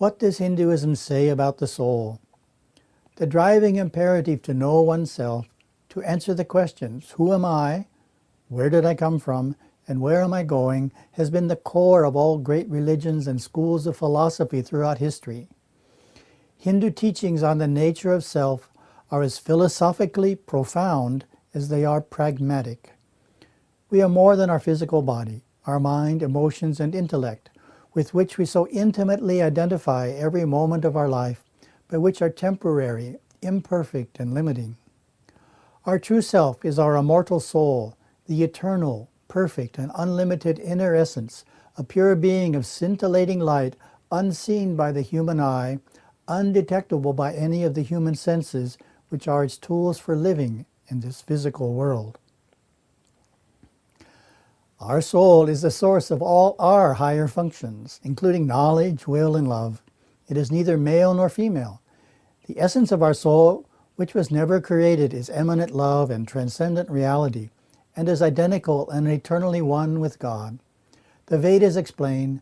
What does Hinduism say about the soul? The driving imperative to know oneself, to answer the questions, who am I, where did I come from, and where am I going, has been the core of all great religions and schools of philosophy throughout history. Hindu teachings on the nature of self are as philosophically profound as they are pragmatic. We are more than our physical body, our mind, emotions, and intellect, with which we so intimately identify every moment of our life, but which are temporary, imperfect, and limiting. Our true self is our immortal soul, the eternal, perfect, and unlimited inner essence, a pure being of scintillating light, unseen by the human eye, undetectable by any of the human senses, which are its tools for living in this physical world. Our soul is the source of all our higher functions, including knowledge, will, and love. It is neither male nor female. The essence of our soul, which was never created, is eminent love and transcendent reality, and is identical and eternally one with God. The Vedas explain,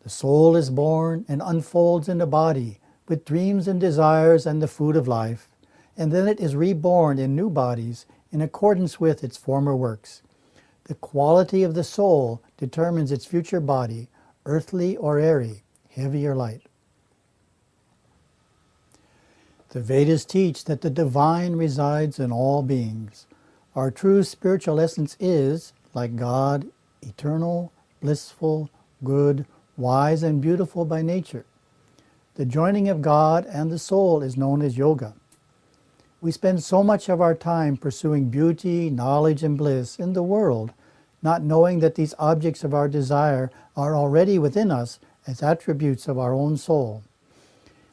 the soul is born and unfolds in the body, with dreams and desires and the food of life, and then it is reborn in new bodies in accordance with its former works. The quality of the soul determines its future body, earthly or airy, heavy or light. The Vedas teach that the divine resides in all beings. Our true spiritual essence is, like God, eternal, blissful, good, wise, and beautiful by nature. The joining of God and the soul is known as yoga. We spend so much of our time pursuing beauty, knowledge, and bliss in the world, not knowing that these objects of our desire are already within us as attributes of our own soul.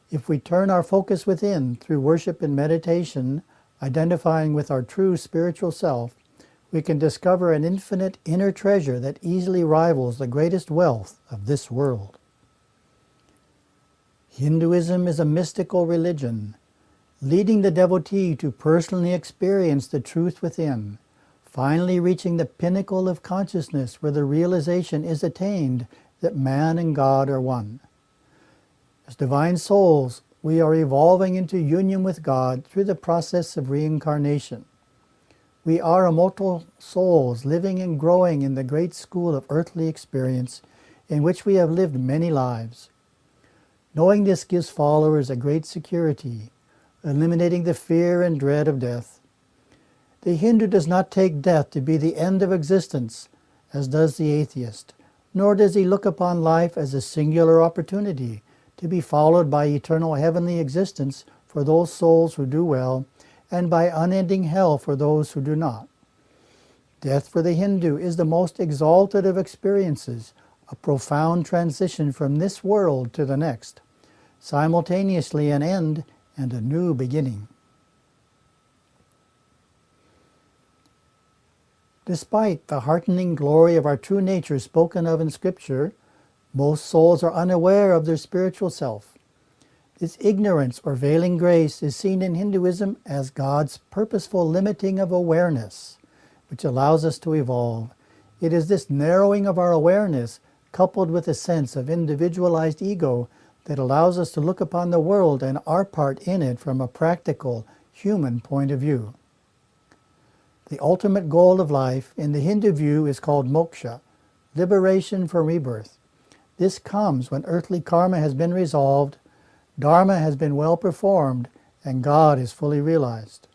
If we turn our focus within through worship and meditation, identifying with our true spiritual self, we can discover an infinite inner treasure that easily rivals the greatest wealth of this world. Hinduism is a mystical religion, leading the devotee to personally experience the truth within, finally reaching the pinnacle of consciousness where the realization is attained that man and God are one. As divine souls, we are evolving into union with God through the process of reincarnation. We are immortal souls living and growing in the great school of earthly experience in which we have lived many lives. Knowing this gives followers a great security, eliminating the fear and dread of death. The Hindu does not take death to be the end of existence, as does the atheist, nor does he look upon life as a singular opportunity to be followed by eternal heavenly existence for those souls who do well, and by unending hell for those who do not. Death for the Hindu is the most exalted of experiences, a profound transition from this world to the next, simultaneously an end and a new beginning. Despite the heartening glory of our true nature spoken of in Scripture, most souls are unaware of their spiritual self. This ignorance or veiling grace is seen in Hinduism as God's purposeful limiting of awareness, which allows us to evolve. It is this narrowing of our awareness, coupled with a sense of individualized ego, that allows us to look upon the world and our part in it from a practical, human point of view. The ultimate goal of life in the Hindu view is called moksha, liberation from rebirth. This comes when earthly karma has been resolved, dharma has been well performed, and God is fully realized.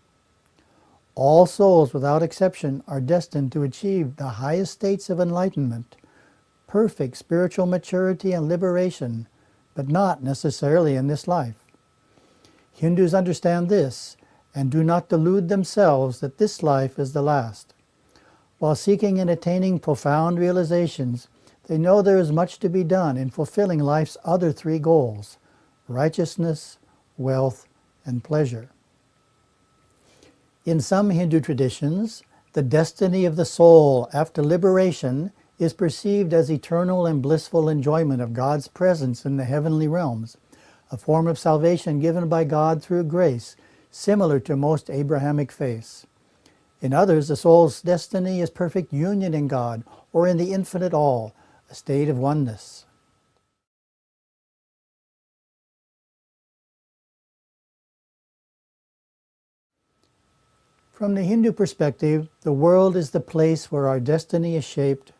All souls, without exception, are destined to achieve the highest states of enlightenment, perfect spiritual maturity and liberation, but not necessarily in this life. Hindus understand this and do not delude themselves that this life is the last. While seeking and attaining profound realizations, they know there is much to be done in fulfilling life's other three goals: righteousness, wealth, and pleasure. In some Hindu traditions, the destiny of the soul after liberation is perceived as eternal and blissful enjoyment of God's presence in the heavenly realms, a form of salvation given by God through grace, similar to most Abrahamic faiths. In others, the soul's destiny is perfect union in God or in the infinite all, a state of oneness. From the Hindu perspective, the world is the place where our destiny is shaped,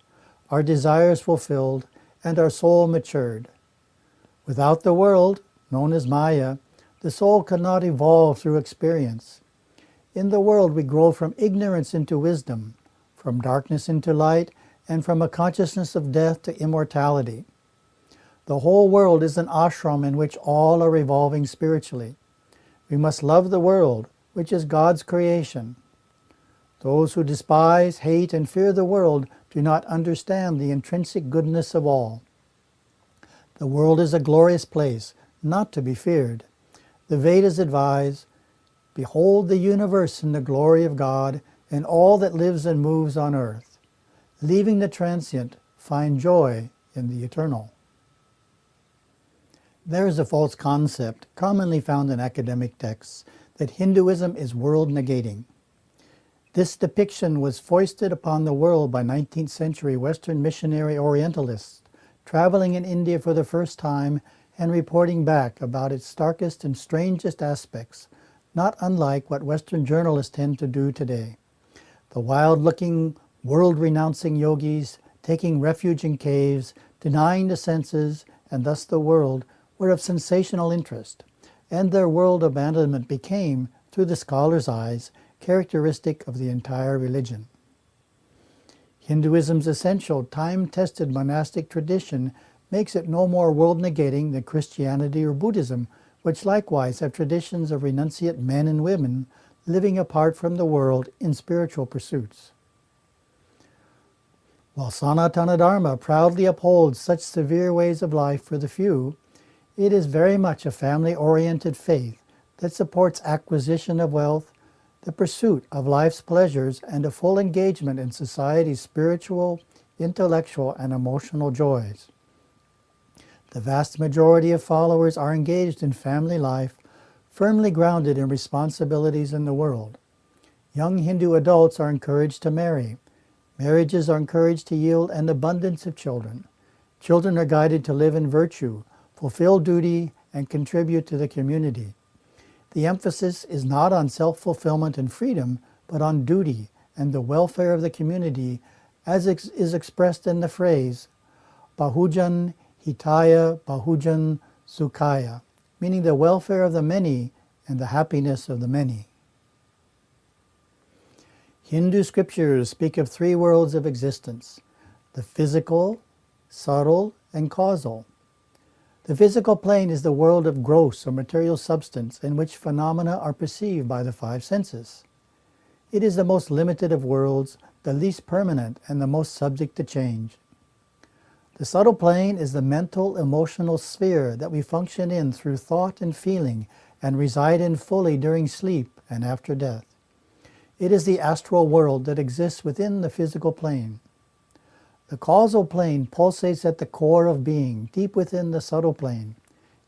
our desires fulfilled, and our soul matured. Without the world, known as Maya, the soul cannot evolve through experience. In the world we grow from ignorance into wisdom, from darkness into light, and from a consciousness of death to immortality. The whole world is an ashram in which all are evolving spiritually. We must love the world, which is God's creation. Those who despise, hate, and fear the world do not understand the intrinsic goodness of all. The world is a glorious place, not to be feared. The Vedas advise, "Behold the universe in the glory of God, and all that lives and moves on earth. Leaving the transient, find joy in the eternal." There is a false concept, commonly found in academic texts, that Hinduism is world-negating. This depiction was foisted upon the world by 19th century Western missionary Orientalists, traveling in India for the first time and reporting back about its starkest and strangest aspects, not unlike what Western journalists tend to do today. The wild-looking, world-renouncing yogis, taking refuge in caves, denying the senses, and thus the world, were of sensational interest, and their world abandonment became, through the scholar's eyes, characteristic of the entire religion. Hinduism's essential, time-tested monastic tradition makes it no more world-negating than Christianity or Buddhism, which likewise have traditions of renunciate men and women living apart from the world in spiritual pursuits. While Sanatana Dharma proudly upholds such severe ways of life for the few, it is very much a family-oriented faith that supports acquisition of wealth, the pursuit of life's pleasures, and a full engagement in society's spiritual, intellectual, and emotional joys. The vast majority of followers are engaged in family life, firmly grounded in responsibilities in the world. Young Hindu adults are encouraged to marry. Marriages are encouraged to yield an abundance of children. Children are guided to live in virtue, fulfill duty, and contribute to the community. The emphasis is not on self-fulfillment and freedom, but on duty and the welfare of the community, as is expressed in the phrase, Bahujan Hitaya Bahujan Sukhaya, meaning the welfare of the many and the happiness of the many. Hindu scriptures speak of three worlds of existence: the physical, subtle, and causal. The physical plane is the world of gross or material substance in which phenomena are perceived by the five senses. It is the most limited of worlds, the least permanent, and the most subject to change. The subtle plane is the mental, emotional sphere that we function in through thought and feeling and reside in fully during sleep and after death. It is the astral world that exists within the physical plane. The causal plane pulsates at the core of being, deep within the subtle plane.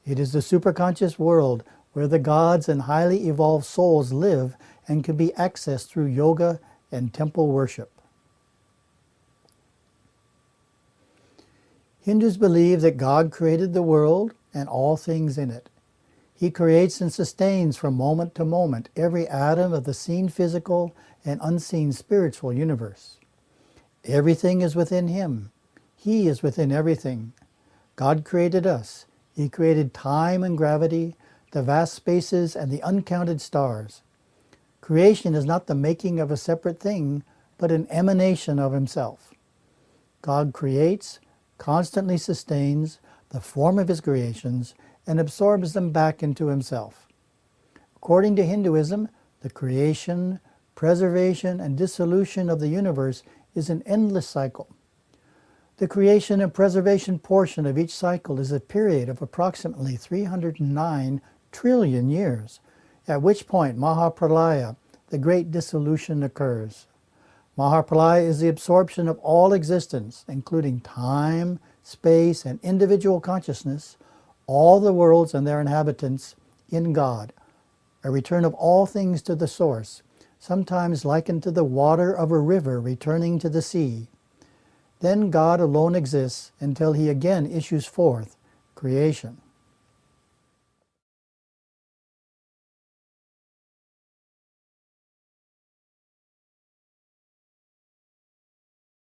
It is the superconscious world where the gods and highly evolved souls live and can be accessed through yoga and temple worship. Hindus believe that God created the world and all things in it. He creates and sustains from moment to moment every atom of the seen physical and unseen spiritual universe. Everything is within Him. He is within everything. God created us. He created time and gravity, the vast spaces, and the uncounted stars. Creation is not the making of a separate thing, but an emanation of Himself. God creates, constantly sustains the form of His creations, and absorbs them back into Himself. According to Hinduism, the creation, preservation, and dissolution of the universe is an endless cycle. The creation and preservation portion of each cycle is a period of approximately 309 trillion years, at which point Mahapralaya, the great dissolution, occurs. Mahapralaya is the absorption of all existence, including time, space, and individual consciousness, all the worlds and their inhabitants, in God, a return of all things to the source, sometimes likened to the water of a river returning to the sea. Then God alone exists until He again issues forth creation.